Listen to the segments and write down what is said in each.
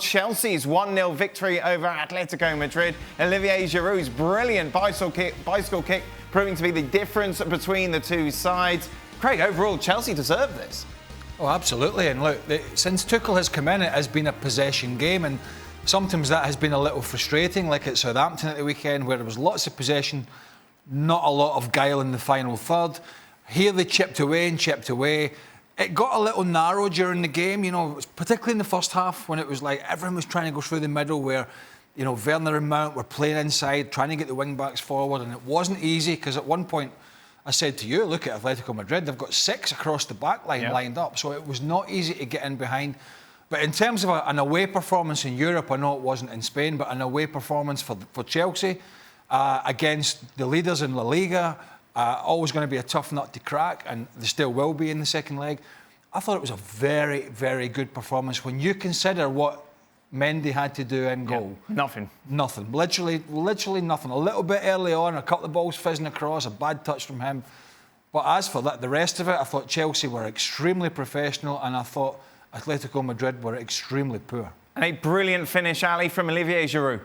Chelsea's 1-0 victory over Atletico Madrid. Olivier Giroud's brilliant bicycle kick proving to be the difference between the two sides. Craig, overall, Chelsea deserved this. Oh, absolutely. And look, since Tuchel has come in, it has been a possession game, and sometimes that has been a little frustrating, like at Southampton at the weekend, where there was lots of possession, not a lot of guile in the final third. Here they chipped away and chipped away. It got a little narrow during the game, particularly in the first half, when it was like everyone was trying to go through the middle, where, Werner and Mount were playing inside, trying to get the wing-backs forward, and it wasn't easy, because at one point I said to you, look at Atletico Madrid, they've got 6 across the back line lined up, so it was not easy to get in behind. But in terms of an away performance in Europe, I know it wasn't in Spain, but an away performance for Chelsea against the leaders in La Liga, always going to be a tough nut to crack, and they still will be in the second leg. I thought it was a very, very good performance when you consider what Mendy had to do in goal. Nothing. Literally nothing. A little bit early on, a couple of balls fizzing across, a bad touch from him. But as for that, the rest of it, I thought Chelsea were extremely professional, and I thought Atletico Madrid were extremely poor. And a brilliant finish, Ali, from Olivier Giroud.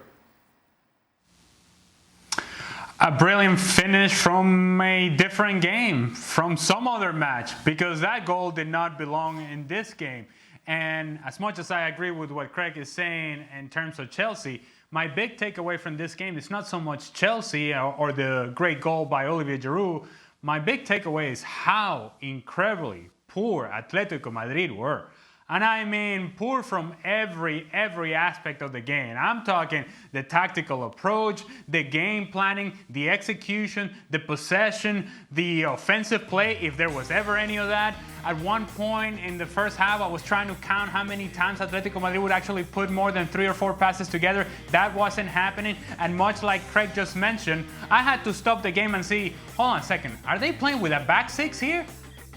A brilliant finish from a different game, from some other match, because that goal did not belong in this game. And as much as I agree with what Craig is saying in terms of Chelsea, my big takeaway from this game is not so much Chelsea or the great goal by Olivier Giroud. My big takeaway is how incredibly poor Atletico Madrid were. And I mean poor from every aspect of the game. I'm talking the tactical approach, the game planning, the execution, the possession, the offensive play, if there was ever any of that. At one point in the first half, I was trying to count how many times Atletico Madrid would actually put more than 3 or 4 passes together. That wasn't happening. And much like Craig just mentioned, I had to stop the game and see, hold on a second, are they playing with a back 6 here?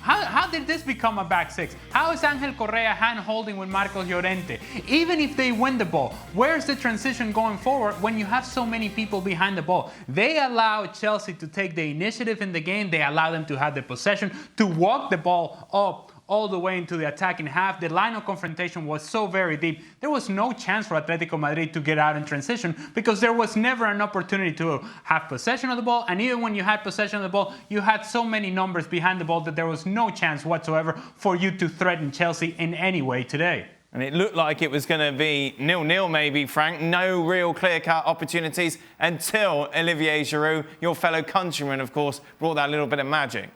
How did this become a back 6? How is Angel Correa hand-holding with Marcos Llorente? Even if they win the ball, where's the transition going forward when you have so many people behind the ball? They allow Chelsea to take the initiative in the game. They allow them to have the possession, to walk the ball up all the way into the attacking half. The line of confrontation was so very deep. There was no chance for Atletico Madrid to get out in transition because there was never an opportunity to have possession of the ball. And even when you had possession of the ball, you had so many numbers behind the ball that there was no chance whatsoever for you to threaten Chelsea in any way today. And it looked like it was going to be 0-0 maybe, Frank. No real clear-cut opportunities until Olivier Giroud, your fellow countryman, of course, brought that little bit of magic.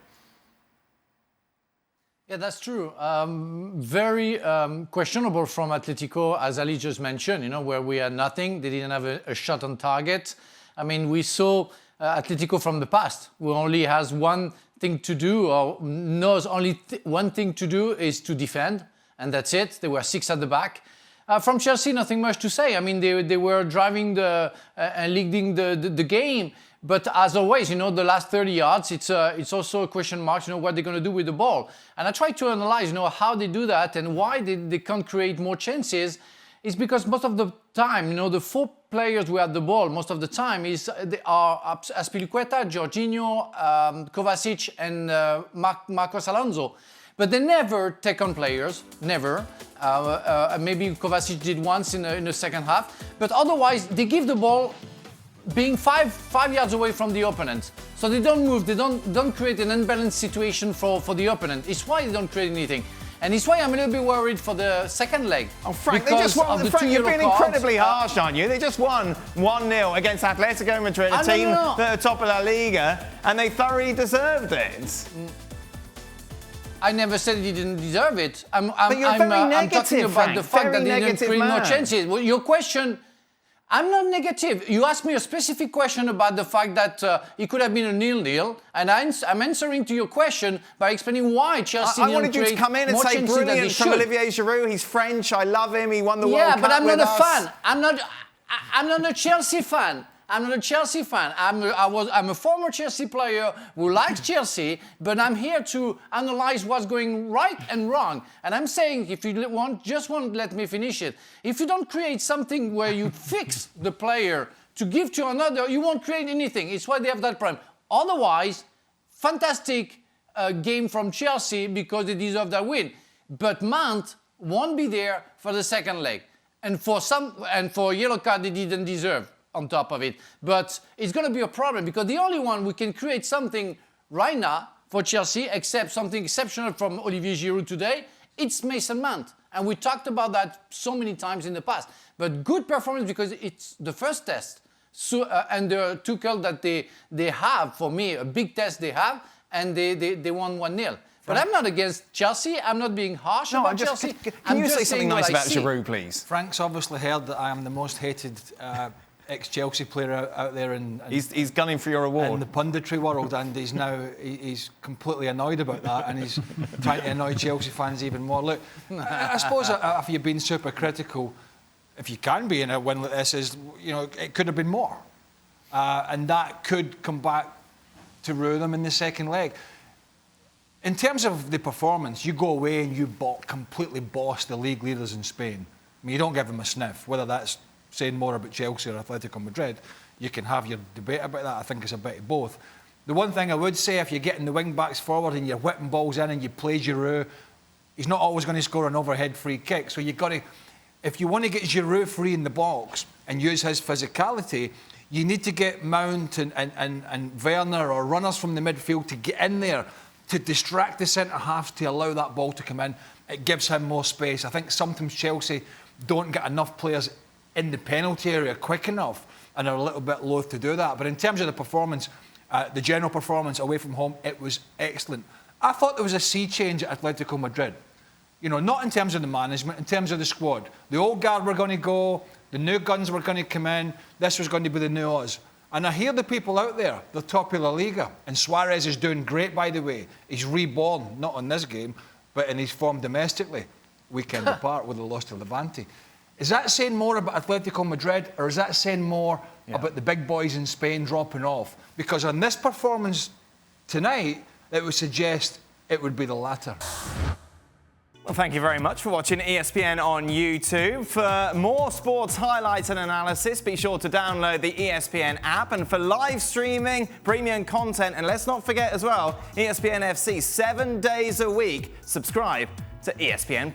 Yeah, that's true. Very questionable from Atletico, as Ali just mentioned, where we had nothing. They didn't have a shot on target. I mean, we saw Atletico from the past, who only has one thing to do, or knows only one thing to do is to defend, and that's it. There were 6 at the back. From Chelsea, nothing much to say. I mean, they were driving and leading the game. But as always, the last 30 yards, it's also a question mark, what they're going to do with the ball. And I try to analyze, how they do that and why they can't create more chances. It's because most of the time, the 4 players who have the ball, most of the time, they are Azpilicueta, Jorginho, Kovacic, and Marcos Alonso. But they never take on players, never. Maybe Kovacic did once in the second half. But otherwise, they give the ball being 5 yards away from the opponent. So they don't move, they don't create an unbalanced situation for the opponent. It's why they don't create anything. And it's why I'm a little bit worried for the second leg. Oh, Frank, they just won. Frank, you're being incredibly harsh, aren't you? They just won 1-0 against Atletico Madrid, a team that are top of La Liga, and they thoroughly deserved it. I never said he didn't deserve it. I'm talking about the fact that they didn't create more chances. Well, your question... I'm not negative. You asked me a specific question about the fact that it could have been a 0-0, and I'm answering to your question by explaining why Chelsea I wanted you to come in and say brilliant from Olivier Giroud. He's French. I love him. He won the World Cup with us. Yeah, but I'm not a fan. I'm not a Chelsea fan. I'm not a Chelsea fan. I'm a former Chelsea player who likes Chelsea, but I'm here to analyze what's going right and wrong. And I'm saying, if you just won't let me finish it. If you don't create something where you fix the player to give to another, you won't create anything. It's why they have that problem. Otherwise, fantastic game from Chelsea because they deserve that win. But Mount won't be there for the second leg. and for a yellow card they didn't deserve on top of it. But it's going to be a problem because the only one we can create something right now for Chelsea, except something exceptional from Olivier Giroud today, it's Mason Mount. And we talked about that so many times in the past. But good performance because it's the first test. So, and the Tuchel that they have, for me, a big test they have, and they won 1-0. But I'm not against Chelsea. I'm not being harsh about Chelsea. Can you say something nice about Giroud, please? Frank's obviously heard that I am the most hated ex-Chelsea player out there. He's gunning for your award. In the punditry world, and he's completely annoyed about that, and he's trying to annoy Chelsea fans even more. Look, I suppose if you've been super critical, if you can be in a win like this, is it could have been more, and that could come back to ruin them in the second leg. In terms of the performance, you go away and you completely boss the league leaders in Spain. I mean, you don't give them a sniff, whether that's saying more about Chelsea or Atletico Madrid. You can have your debate about that. I think it's a bit of both. The one thing I would say, if you're getting the wing-backs forward and you're whipping balls in and you play Giroud, he's not always going to score an overhead free kick. So you've got to, if you want to get Giroud free in the box and use his physicality, you need to get Mount and Werner or runners from the midfield to get in there to distract the centre-halves to allow that ball to come in. It gives him more space. I think sometimes Chelsea don't get enough players in the penalty area quick enough and are a little bit loath to do that. But in terms of the performance, the general performance away from home, it was excellent. I thought there was a sea change at Atletico Madrid. Not in terms of the management, in terms of the squad. The old guard were going to go, the new guns were going to come in, this was going to be the new Oz. And I hear the people out there, the top of La Liga, and Suarez is doing great, by the way. He's reborn, not in this game, but in his form domestically, weekend apart with the loss to Levante. Is that saying more about Atletico Madrid, or is that saying more about the big boys in Spain dropping off? Because on this performance tonight, it would suggest it would be the latter. Well, thank you very much for watching ESPN on YouTube. For more sports highlights and analysis, be sure to download the ESPN app. And for live streaming, premium content, and let's not forget as well, ESPN FC 7 days a week. Subscribe to ESPN+.